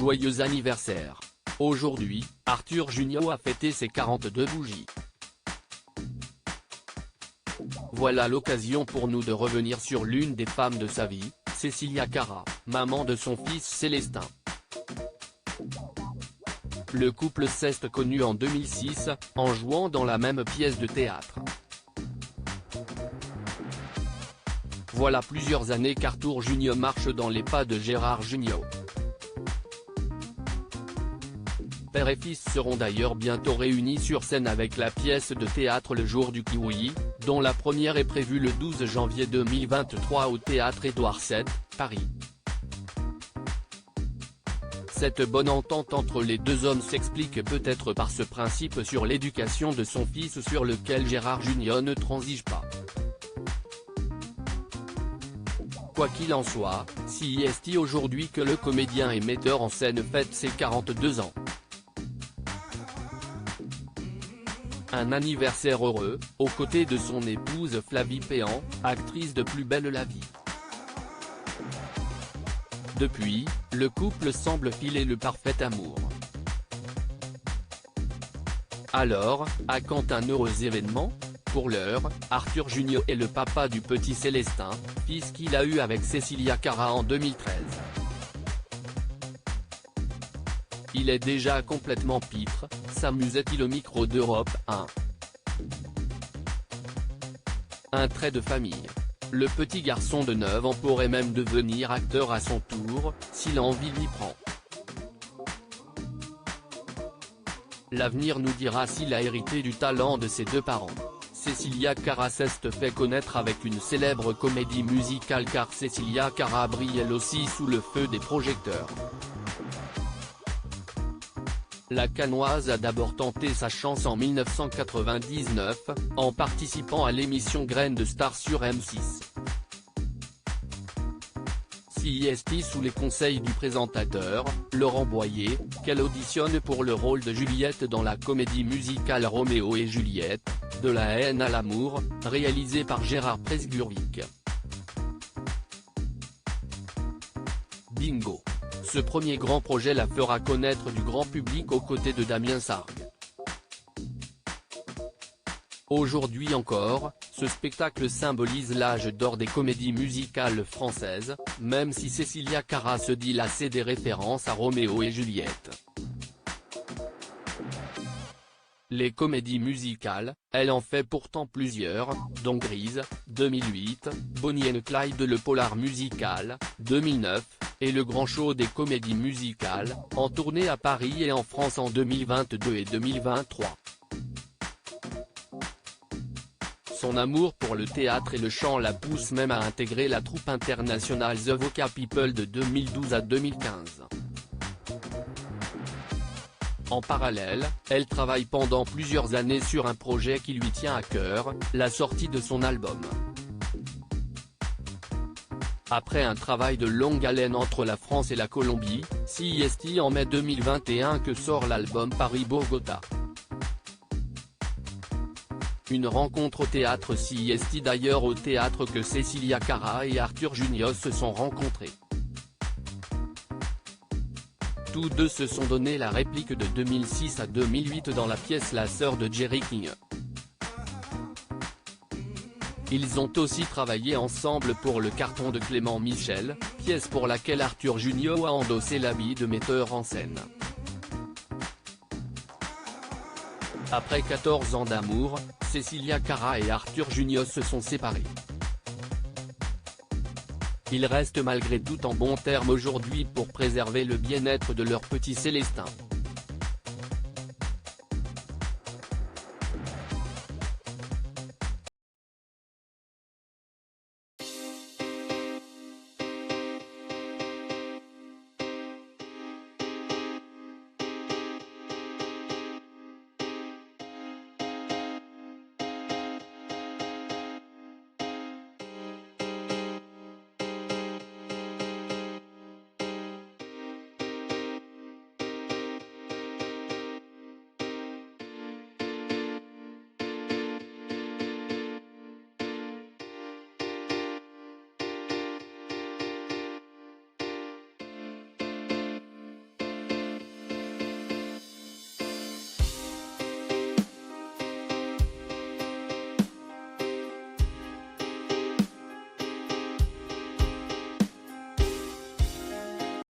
Joyeux anniversaire. Aujourd'hui, Arthur Junior a fêté ses 42 bougies. Voilà l'occasion pour nous de revenir sur l'une des femmes de sa vie, Cécilia Cara, maman de son fils Célestin. Le couple s'est connu en 2006, en jouant dans la même pièce de théâtre. Voilà plusieurs années qu'Arthur Junior marche dans les pas de Gérard Jugnot. Père et fils seront d'ailleurs bientôt réunis sur scène avec la pièce de théâtre Le Jour du Kiwi, dont la première est prévue le 12 janvier 2023 au théâtre Édouard VII, Paris. Cette bonne entente entre les deux hommes s'explique peut-être par ce principe sur l'éducation de son fils sur lequel Gérard Jugnot ne transige pas. Quoi qu'il en soit, c'est aujourd'hui que le comédien et metteur en scène fête ses 42 ans. Un anniversaire heureux, aux côtés de son épouse Flavie Péan, actrice de Plus belle la vie. Depuis, le couple semble filer le parfait amour. Alors, à quand un heureux événement? Pour l'heure, Arthur Junior est le papa du petit Célestin, fils qu'il a eu avec Cécilia Cara en 2013. Il est déjà complètement pitre, s'amusait-il au micro d'Europe 1. Un trait de famille. Le petit garçon de 9 ans pourrait même devenir acteur à son tour, si l'envie lui prend. L'avenir nous dira s'il a hérité du talent de ses deux parents. Cécilia Cara s'est fait connaître avec une célèbre comédie musicale car Cécilia Cara brille elle aussi sous le feu des projecteurs. La Canoise a d'abord tenté sa chance en 1999, en participant à l'émission Graines de Star sur M6. C'est sous les conseils du présentateur, Laurent Boyer, qu'elle auditionne pour le rôle de Juliette dans la comédie musicale Roméo et Juliette, de la haine à l'amour, réalisée par Gérard Presgurvic. Bingo! Ce premier grand projet la fera connaître du grand public aux côtés de Damien Sargue. Aujourd'hui encore, ce spectacle symbolise l'âge d'or des comédies musicales françaises, même si Cécilia Cara se dit lassée des références à Roméo et Juliette. Les comédies musicales, elle en fait pourtant plusieurs, dont Grise, 2008, Bonnie and Clyde le polar musical, 2009, et le grand show des comédies musicales, en tournée à Paris et en France en 2022 et 2023. Son amour pour le théâtre et le chant la pousse même à intégrer la troupe internationale The Vocal People de 2012 à 2015. En parallèle, elle travaille pendant plusieurs années sur un projet qui lui tient à cœur, la sortie de son album. Après un travail de longue haleine entre la France et la Colombie, c'est en mai 2021 que sort l'album Paris-Bogota. Une rencontre au théâtre c'est d'ailleurs au théâtre que Cécilia Cara et Arthur Junior se sont rencontrés. Tous deux se sont donné la réplique de 2006 à 2008 dans la pièce La sœur de Jerry King. Ils ont aussi travaillé ensemble pour Le carton de Clément Michel, pièce pour laquelle Arthur Junior a endossé l'habit de metteur en scène. Après 14 ans d'amour, Cécilia Cara et Arthur Junior se sont séparés. Ils restent malgré tout en bons termes aujourd'hui pour préserver le bien-être de leur petit Célestin.